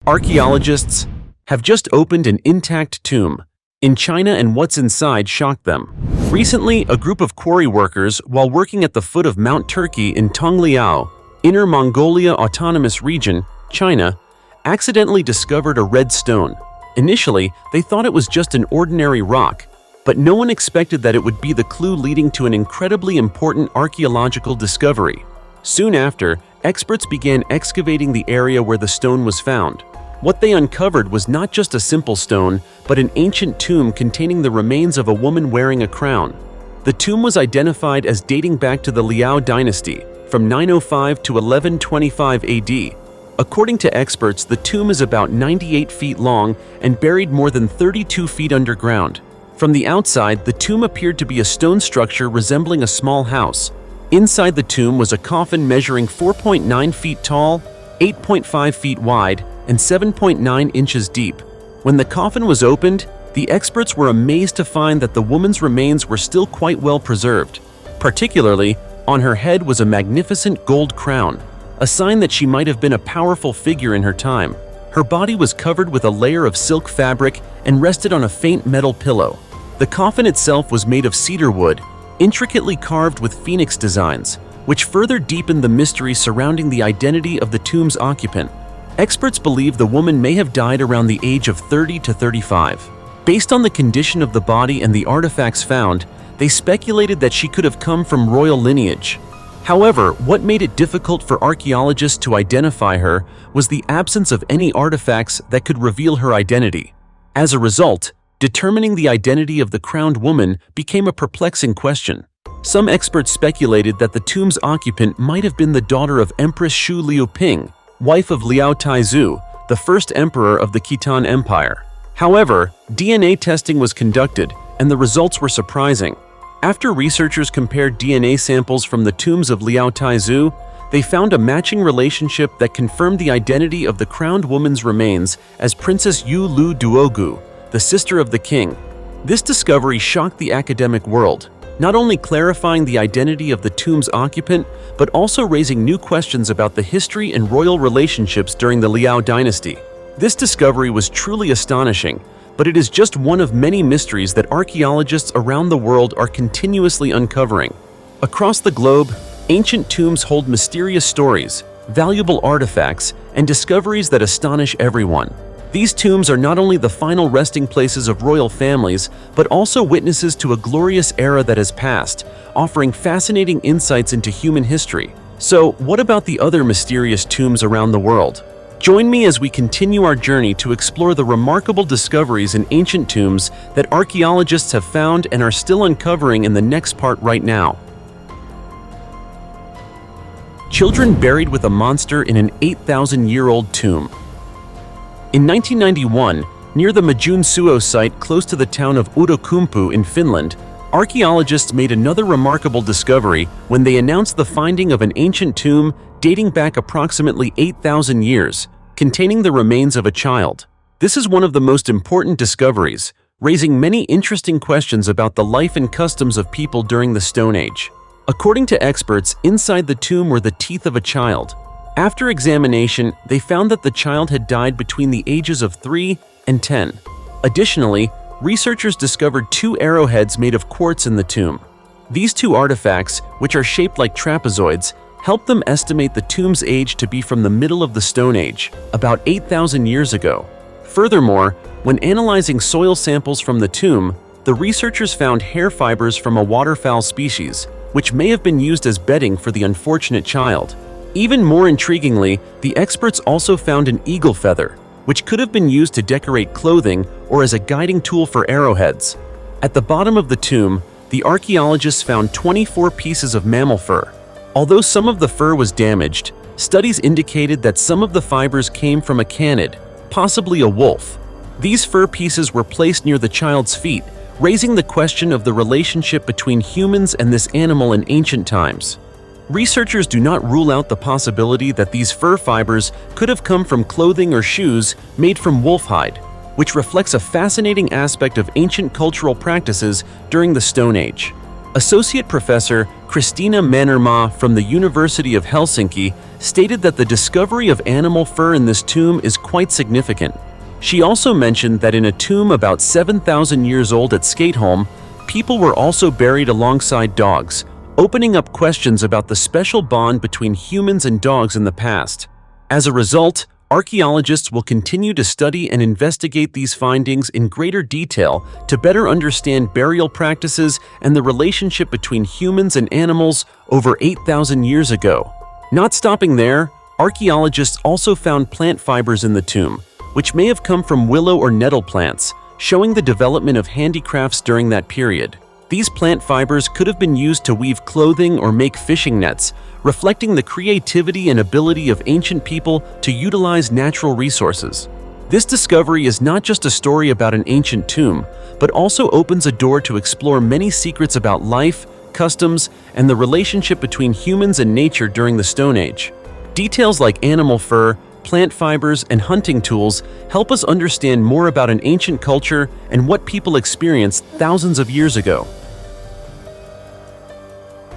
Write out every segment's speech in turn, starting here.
Archaeologists have just opened an intact tomb in China, and what's inside shocked them. Recently, a group of quarry workers, while working at the foot of Mount Turki in Tongliao, Inner Mongolia Autonomous Region, China, accidentally discovered a red stone. Initially, they thought it was just an ordinary rock, but no one expected that it would be the clue leading to an incredibly important archaeological discovery. Soon after, experts began excavating the area where the stone was found. What they uncovered was not just a simple stone, but an ancient tomb containing the remains of a woman wearing a crown. The tomb was identified as dating back to the Liao Dynasty, from 905 to 1125 AD. According to experts, the tomb is about 98 feet long and buried more than 32 feet underground. From the outside, the tomb appeared to be a stone structure resembling a small house. Inside the tomb was a coffin measuring 4.9 feet tall, 8.5 feet wide, and 7.9 inches deep. When the coffin was opened, the experts were amazed to find that the woman's remains were still quite well preserved. Particularly, on her head was a magnificent gold crown, a sign that she might have been a powerful figure in her time. Her body was covered with a layer of silk fabric and rested on a faint metal pillow. The coffin itself was made of cedar wood, intricately carved with phoenix designs, which further deepened the mystery surrounding the identity of the tomb's occupant. Experts believe the woman may have died around the age of 30 to 35. Based on the condition of the body and the artifacts found, they speculated that she could have come from royal lineage. However, what made it difficult for archaeologists to identify her was the absence of any artifacts that could reveal her identity. As a result, determining the identity of the crowned woman became a perplexing question. Some experts speculated that the tomb's occupant might have been the daughter of Empress Shu Liuping, wife of Liao Taizu, the first emperor of the Khitan Empire. However, DNA testing was conducted, and the results were surprising. After researchers compared DNA samples from the tombs of Liao Taizu, they found a matching relationship that confirmed the identity of the crowned woman's remains as Princess Yu Lu Duogu, the sister of the king. This discovery shocked the academic world, not only clarifying the identity of the tomb's occupant, but also raising new questions about the history and royal relationships during the Liao Dynasty. This discovery was truly astonishing, but it is just one of many mysteries that archaeologists around the world are continuously uncovering. Across the globe, ancient tombs hold mysterious stories, valuable artifacts, and discoveries that astonish everyone. These tombs are not only the final resting places of royal families, but also witnesses to a glorious era that has passed, offering fascinating insights into human history. So, what about the other mysterious tombs around the world? Join me as we continue our journey to explore the remarkable discoveries in ancient tombs that archaeologists have found and are still uncovering in the next part right now. Children buried with a monster in an 8,000-year-old tomb. In 1991, near the Majunsuo site close to the town of Outokumpu in Finland, archaeologists made another remarkable discovery when they announced the finding of an ancient tomb dating back approximately 8,000 years, containing the remains of a child. This is one of the most important discoveries, raising many interesting questions about the life and customs of people during the Stone Age. According to experts, inside the tomb were the teeth of a child. After examination, they found that the child had died between the ages of 3 and 10. Additionally, researchers discovered 2 arrowheads made of quartz in the tomb. These 2 artifacts, which are shaped like trapezoids, helped them estimate the tomb's age to be from the middle of the Stone Age, about 8,000 years ago. Furthermore, when analyzing soil samples from the tomb, the researchers found hair fibers from a waterfowl species, which may have been used as bedding for the unfortunate child. Even more intriguingly, the experts also found an eagle feather, which could have been used to decorate clothing or as a guiding tool for arrowheads. At the bottom of the tomb, the archaeologists found 24 pieces of mammal fur. Although some of the fur was damaged, studies indicated that some of the fibers came from a canid, possibly a wolf. These fur pieces were placed near the child's feet, raising the question of the relationship between humans and this animal in ancient times. Researchers do not rule out the possibility that these fur fibers could have come from clothing or shoes made from wolf hide, which reflects a fascinating aspect of ancient cultural practices during the Stone Age. Associate Professor Kristina Mannermaa from the University of Helsinki stated that the discovery of animal fur in this tomb is quite significant. She also mentioned that in a tomb about 7,000 years old at Skateholm, people were also buried alongside dogs, opening up questions about the special bond between humans and dogs in the past. As a result, archaeologists will continue to study and investigate these findings in greater detail to better understand burial practices and the relationship between humans and animals over 8,000 years ago. Not stopping there, archaeologists also found plant fibers in the tomb, which may have come from willow or nettle plants, showing the development of handicrafts during that period. These plant fibers could have been used to weave clothing or make fishing nets, reflecting the creativity and ability of ancient people to utilize natural resources. This discovery is not just a story about an ancient tomb, but also opens a door to explore many secrets about life, customs, and the relationship between humans and nature during the Stone Age. Details like animal fur, plant fibers, and hunting tools help us understand more about an ancient culture and what people experienced thousands of years ago.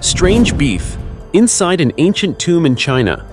Strange beef inside an ancient tomb in China.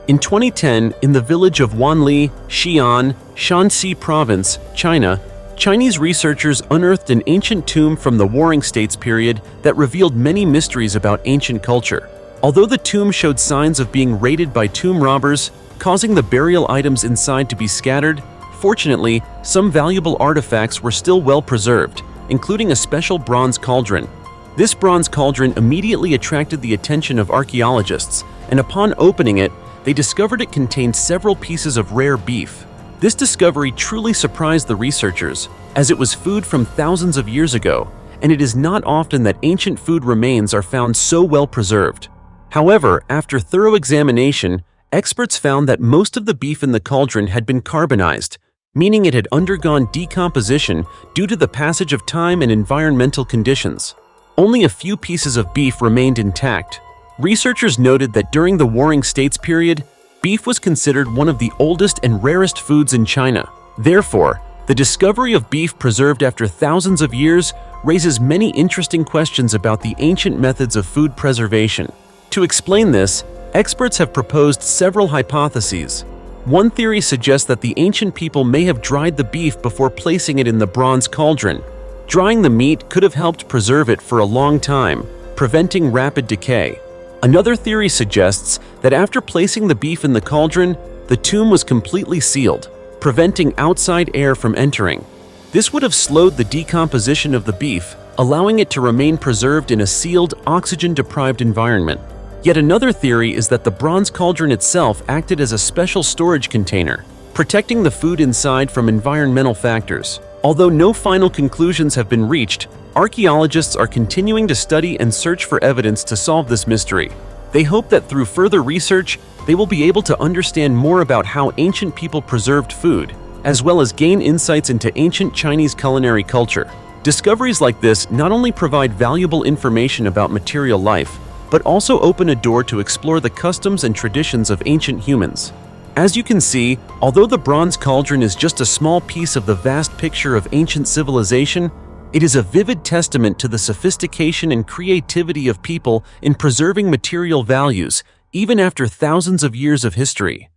In 2010, in the village of Wanli, Xi'an, Shanxi Province, China, Chinese researchers unearthed an ancient tomb from the Warring States period that revealed many mysteries about ancient culture. Although the tomb showed signs of being raided by tomb robbers, causing the burial items inside to be scattered, fortunately, some valuable artifacts were still well preserved, including a special bronze cauldron. This bronze cauldron immediately attracted the attention of archaeologists, and upon opening it, they discovered it contained several pieces of rare beef. This discovery truly surprised the researchers, as it was food from thousands of years ago, and it is not often that ancient food remains are found so well preserved. However, after thorough examination, experts found that most of the beef in the cauldron had been carbonized, meaning it had undergone decomposition due to the passage of time and environmental conditions. Only a few pieces of beef remained intact. Researchers noted that during the Warring States period, beef was considered one of the oldest and rarest foods in China. Therefore, the discovery of beef preserved after thousands of years raises many interesting questions about the ancient methods of food preservation. To explain this, experts have proposed several hypotheses. One theory suggests that the ancient people may have dried the beef before placing it in the bronze cauldron. Drying the meat could have helped preserve it for a long time, preventing rapid decay. Another theory suggests that after placing the beef in the cauldron, the tomb was completely sealed, preventing outside air from entering. This would have slowed the decomposition of the beef, allowing it to remain preserved in a sealed, oxygen-deprived environment. Yet another theory is that the bronze cauldron itself acted as a special storage container, protecting the food inside from environmental factors. Although no final conclusions have been reached, archaeologists are continuing to study and search for evidence to solve this mystery. They hope that through further research, they will be able to understand more about how ancient people preserved food, as well as gain insights into ancient Chinese culinary culture. Discoveries like this not only provide valuable information about material life, but also open a door to explore the customs and traditions of ancient humans. As you can see, although the bronze cauldron is just a small piece of the vast picture of ancient civilization, it is a vivid testament to the sophistication and creativity of people in preserving material values, even after thousands of years of history.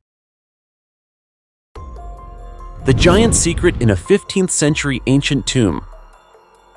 The giant secret in a 15th century ancient tomb.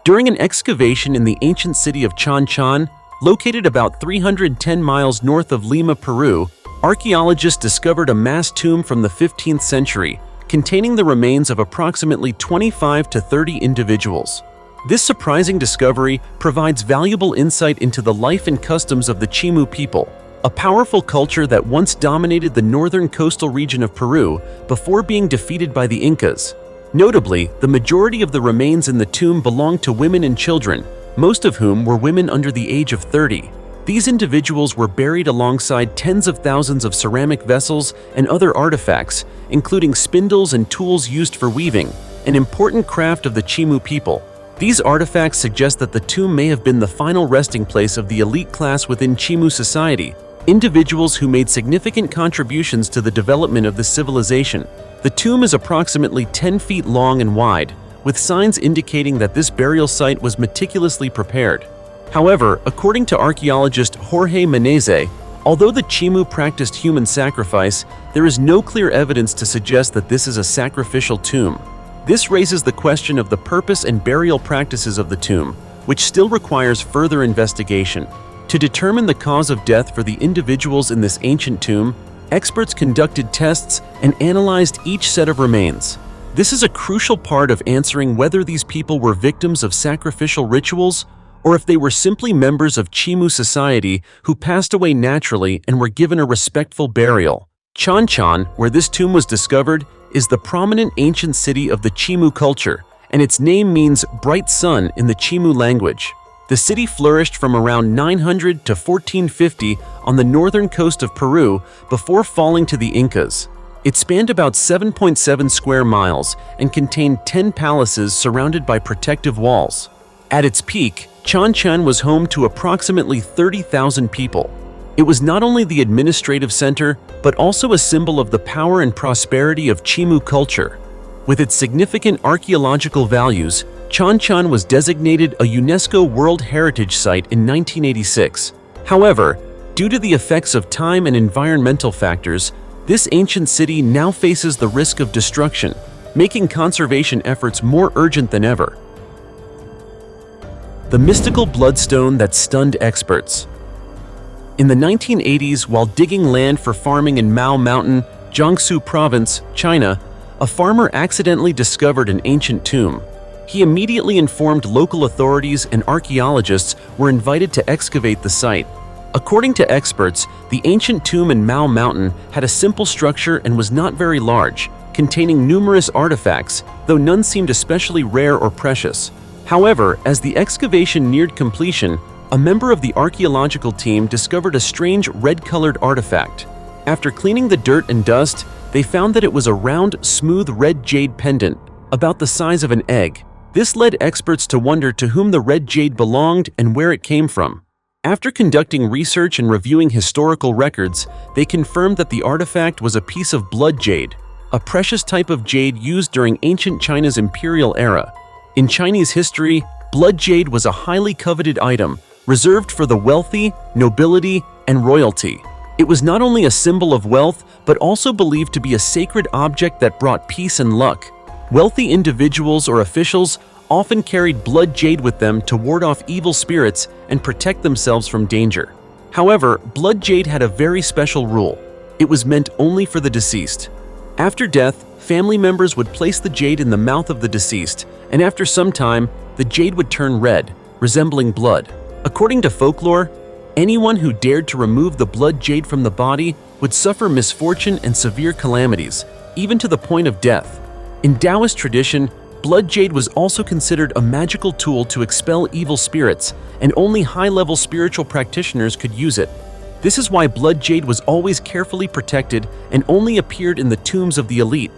During an excavation in the ancient city of Chanchan, located about 310 miles north of Lima, Peru, archaeologists discovered a mass tomb from the 15th century, containing the remains of approximately 25 to 30 individuals. This surprising discovery provides valuable insight into the life and customs of the Chimu people, a powerful culture that once dominated the northern coastal region of Peru before being defeated by the Incas. Notably, the majority of the remains in the tomb belonged to women and children, most of whom were women under the age of 30. These individuals were buried alongside tens of thousands of ceramic vessels and other artifacts, including spindles and tools used for weaving, an important craft of the Chimu people. These artifacts suggest that the tomb may have been the final resting place of the elite class within Chimu society, individuals who made significant contributions to the development of this civilization. The tomb is approximately 10 feet long and wide, with signs indicating that this burial site was meticulously prepared. However, according to archaeologist Jorge Menezes, although the Chimu practiced human sacrifice, there is no clear evidence to suggest that this is a sacrificial tomb. This raises the question of the purpose and burial practices of the tomb, which still requires further investigation. To determine the cause of death for the individuals in this ancient tomb, experts conducted tests and analyzed each set of remains. This is a crucial part of answering whether these people were victims of sacrificial rituals or if they were simply members of Chimu society who passed away naturally and were given a respectful burial. Chanchan, where this tomb was discovered, is the prominent ancient city of the Chimu culture, and its name means bright sun in the Chimu language. The city flourished from around 900 to 1450 on the northern coast of Peru before falling to the Incas. It spanned about 7.7 square miles and contained 10 palaces surrounded by protective walls. At its peak, Chanchan was home to approximately 30,000 people. It was not only the administrative center, but also a symbol of the power and prosperity of Chimu culture. With its significant archaeological values, Chanchan was designated a UNESCO World Heritage Site in 1986. However, due to the effects of time and environmental factors, this ancient city now faces the risk of destruction, making conservation efforts more urgent than ever. The mystical bloodstone that stunned experts. In the 1980s, while digging land for farming in Mao Mountain, Jiangsu Province, China, a farmer accidentally discovered an ancient tomb. He immediately informed local authorities, and archaeologists were invited to excavate the site. According to experts, the ancient tomb in Mao Mountain had a simple structure and was not very large, containing numerous artifacts, though none seemed especially rare or precious. However, as the excavation neared completion, a member of the archaeological team discovered a strange red-colored artifact. After cleaning the dirt and dust, they found that it was a round, smooth red jade pendant, about the size of an egg. This led experts to wonder to whom the red jade belonged and where it came from. After conducting research and reviewing historical records, they confirmed that the artifact was a piece of blood jade, a precious type of jade used during ancient China's imperial era. In Chinese history, blood jade was a highly coveted item, reserved for the wealthy, nobility, and royalty. It was not only a symbol of wealth, but also believed to be a sacred object that brought peace and luck. Wealthy individuals or officials often carried blood jade with them to ward off evil spirits and protect themselves from danger. However, blood jade had a very special rule. It was meant only for the deceased. After death, family members would place the jade in the mouth of the deceased, and after some time, the jade would turn red, resembling blood. According to folklore, anyone who dared to remove the blood jade from the body would suffer misfortune and severe calamities, even to the point of death. In Taoist tradition, blood jade was also considered a magical tool to expel evil spirits, and only high-level spiritual practitioners could use it. This is why blood jade was always carefully protected and only appeared in the tombs of the elite.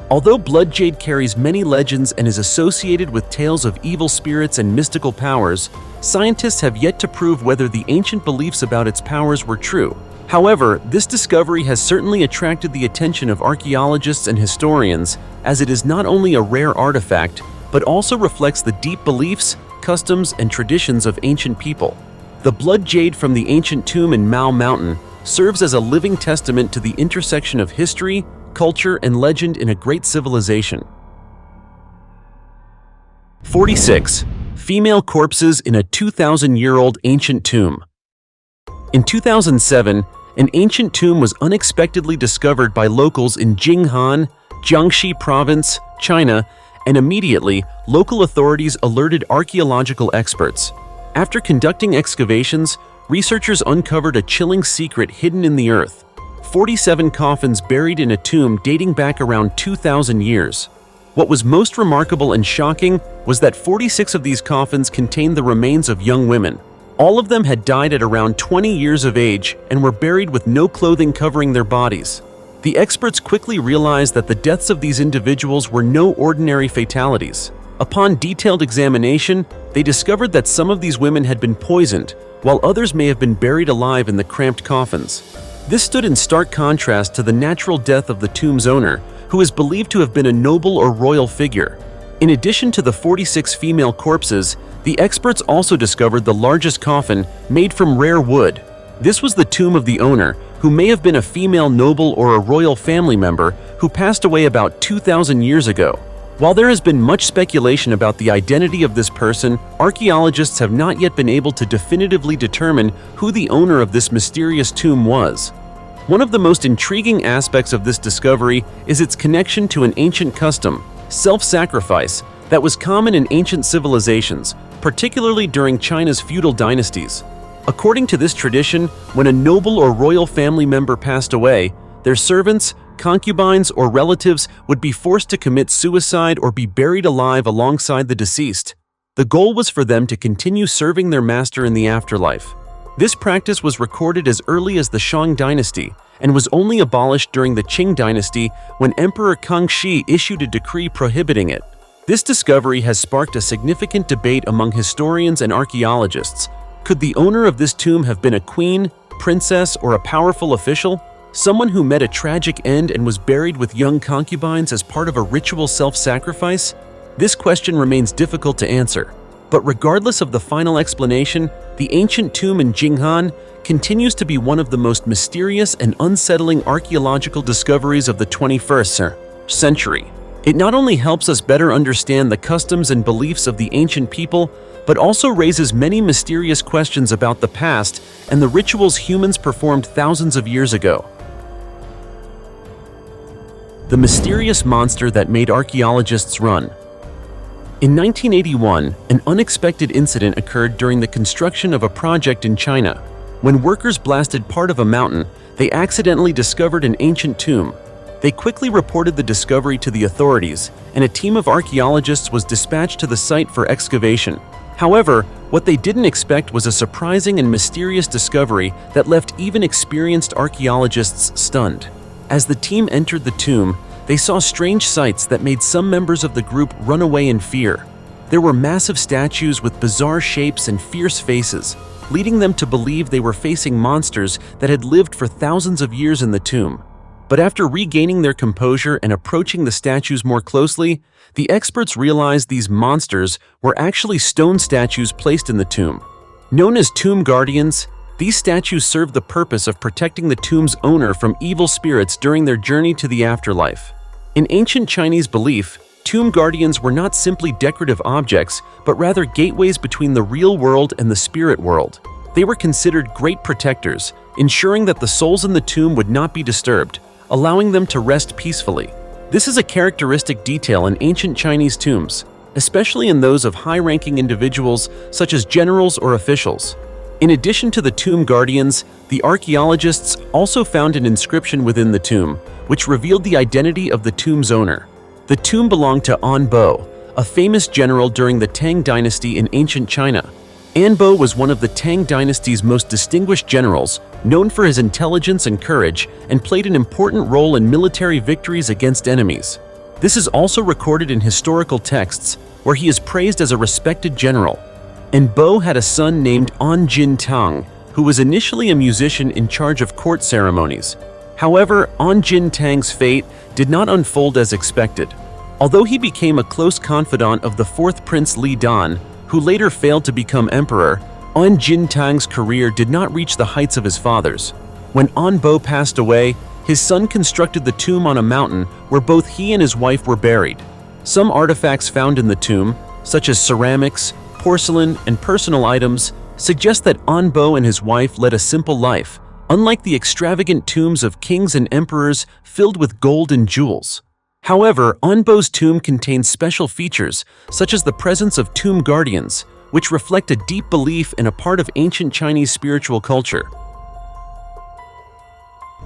Although blood jade carries many legends and is associated with tales of evil spirits and mystical powers, scientists have yet to prove whether the ancient beliefs about its powers were true. However, this discovery has certainly attracted the attention of archaeologists and historians, as it is not only a rare artifact, but also reflects the deep beliefs, customs, and traditions of ancient people. The blood jade from the ancient tomb in Mao Mountain serves as a living testament to the intersection of history, culture, and legend in a great civilization. 46. Female corpses in a 2,000-year-old ancient tomb. In 2007, an ancient tomb was unexpectedly discovered by locals in Jinghan, Jiangxi Province, China, and immediately, local authorities alerted archaeological experts. After conducting excavations, researchers uncovered a chilling secret hidden in the earth: 47 coffins buried in a tomb dating back around 2,000 years. What was most remarkable and shocking was that 46 of these coffins contained the remains of young women. All of them had died at around 20 years of age and were buried with no clothing covering their bodies. The experts quickly realized that the deaths of these individuals were no ordinary fatalities. Upon detailed examination, they discovered that some of these women had been poisoned, while others may have been buried alive in the cramped coffins. This stood in stark contrast to the natural death of the tomb's owner, who is believed to have been a noble or royal figure. In addition to the 46 female corpses, the experts also discovered the largest coffin made from rare wood. This was the tomb of the owner, who may have been a female noble or a royal family member who passed away about 2,000 years ago. While there has been much speculation about the identity of this person, archaeologists have not yet been able to definitively determine who the owner of this mysterious tomb was. One of the most intriguing aspects of this discovery is its connection to an ancient custom, self-sacrifice, that was common in ancient civilizations, particularly during China's feudal dynasties. According to this tradition, when a noble or royal family member passed away, their servants, concubines, or relatives would be forced to commit suicide or be buried alive alongside the deceased. The goal was for them to continue serving their master in the afterlife. This practice was recorded as early as the Shang Dynasty and was only abolished during the Qing Dynasty when Emperor Kangxi issued a decree prohibiting it. This discovery has sparked a significant debate among historians and archaeologists. Could the owner of this tomb have been a queen, princess, or a powerful official? Someone who met a tragic end and was buried with young concubines as part of a ritual self-sacrifice? This question remains difficult to answer. But regardless of the final explanation, the ancient tomb in Jinghan continues to be one of the most mysterious and unsettling archaeological discoveries of the 21st century. It not only helps us better understand the customs and beliefs of the ancient people, but also raises many mysterious questions about the past and the rituals humans performed thousands of years ago. The mysterious monster that made archaeologists run. In 1981, an unexpected incident occurred during the construction of a project in China. When workers blasted part of a mountain, they accidentally discovered an ancient tomb. They quickly reported the discovery to the authorities, and a team of archaeologists was dispatched to the site for excavation. However, what they didn't expect was a surprising and mysterious discovery that left even experienced archaeologists stunned. As the team entered the tomb, they saw strange sights that made some members of the group run away in fear. There were massive statues with bizarre shapes and fierce faces, leading them to believe they were facing monsters that had lived for thousands of years in the tomb. But after regaining their composure and approaching the statues more closely, the experts realized these monsters were actually stone statues placed in the tomb. Known as tomb guardians, these statues serve the purpose of protecting the tomb's owner from evil spirits during their journey to the afterlife. In ancient Chinese belief, tomb guardians were not simply decorative objects, but rather gateways between the real world and the spirit world. They were considered great protectors, ensuring that the souls in the tomb would not be disturbed, allowing them to rest peacefully. This is a characteristic detail in ancient Chinese tombs, especially in those of high-ranking individuals such as generals or officials. In addition to the tomb guardians, the archaeologists also found an inscription within the tomb, which revealed the identity of the tomb's owner. The tomb belonged to Anbo, a famous general during the Tang Dynasty in ancient China. Anbo was one of the Tang Dynasty's most distinguished generals, known for his intelligence and courage, and played an important role in military victories against enemies. This is also recorded in historical texts, where he is praised as a respected general. Anbo had a son named An Jin Tang, who was initially a musician in charge of court ceremonies. However, An Jin Tang's fate did not unfold as expected. Although he became a close confidant of the fourth prince Li Dan, who later failed to become emperor, An Jin Tang's career did not reach the heights of his father's. When Anbo passed away, his son constructed the tomb on a mountain where both he and his wife were buried. Some artifacts found in the tomb, such as ceramics, porcelain, and personal items, suggest that Anbo and his wife led a simple life, unlike the extravagant tombs of kings and emperors filled with gold and jewels. However, Anbo's tomb contains special features, such as the presence of tomb guardians, which reflect a deep belief in a part of ancient Chinese spiritual culture.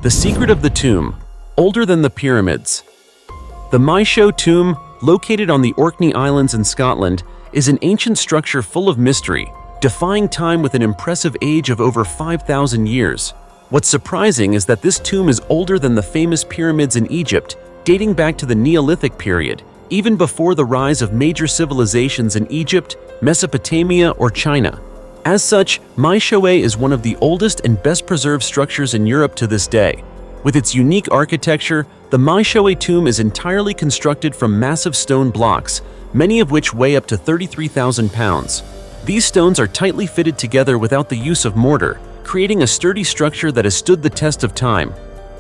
The secret of the tomb, older than the pyramids. The Maisho tomb, located on the Orkney Islands in Scotland, is an ancient structure full of mystery, defying time with an impressive age of over 5,000 years. What's surprising is that this tomb is older than the famous pyramids in Egypt, dating back to the Neolithic period, even before the rise of major civilizations in Egypt, Mesopotamia, or China. As such, Maishoe is one of the oldest and best preserved structures in Europe to this day. With its unique architecture, The Maishoe tomb is entirely constructed from massive stone blocks, many of which weigh up to 33,000 pounds. These stones are tightly fitted together without the use of mortar, creating a sturdy structure that has stood the test of time.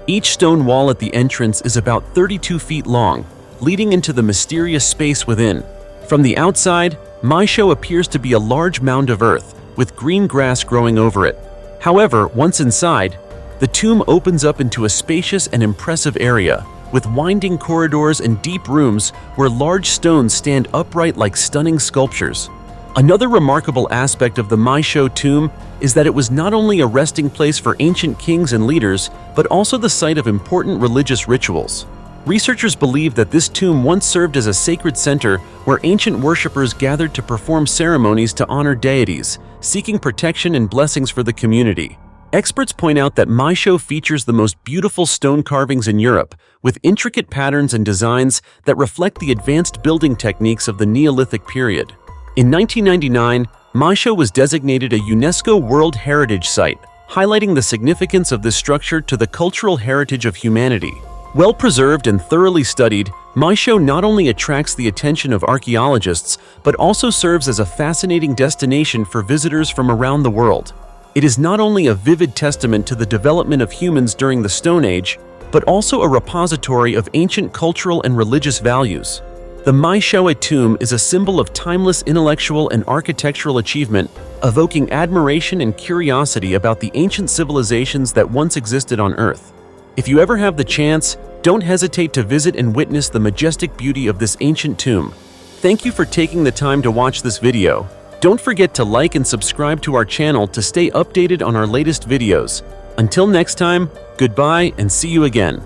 Each stone wall at the entrance is about 32 feet long, leading into the mysterious space within. From the outside, Maishoe appears to be a large mound of earth, with green grass growing over it. However, once inside, the tomb opens up into a spacious and impressive area, with winding corridors and deep rooms where large stones stand upright like stunning sculptures. Another remarkable aspect of the Maishoe tomb is that it was not only a resting place for ancient kings and leaders, but also the site of important religious rituals. Researchers believe that this tomb once served as a sacred center where ancient worshippers gathered to perform ceremonies to honor deities, seeking protection and blessings for the community. Experts point out that Maishoe features the most beautiful stone carvings in Europe, with intricate patterns and designs that reflect the advanced building techniques of the Neolithic period. In 1999, Maishoe was designated a UNESCO World Heritage Site, highlighting the significance of this structure to the cultural heritage of humanity. Well preserved and thoroughly studied, Maishoe not only attracts the attention of archaeologists, but also serves as a fascinating destination for visitors from around the world. It is not only a vivid testament to the development of humans during the Stone Age, but also a repository of ancient cultural and religious values. The Maishoe tomb is a symbol of timeless intellectual and architectural achievement, evoking admiration and curiosity about the ancient civilizations that once existed on Earth. If you ever have the chance, don't hesitate to visit and witness the majestic beauty of this ancient tomb. Thank you for taking the time to watch this video. Don't forget to like and subscribe to our channel to stay updated on our latest videos. Until next time, goodbye and see you again.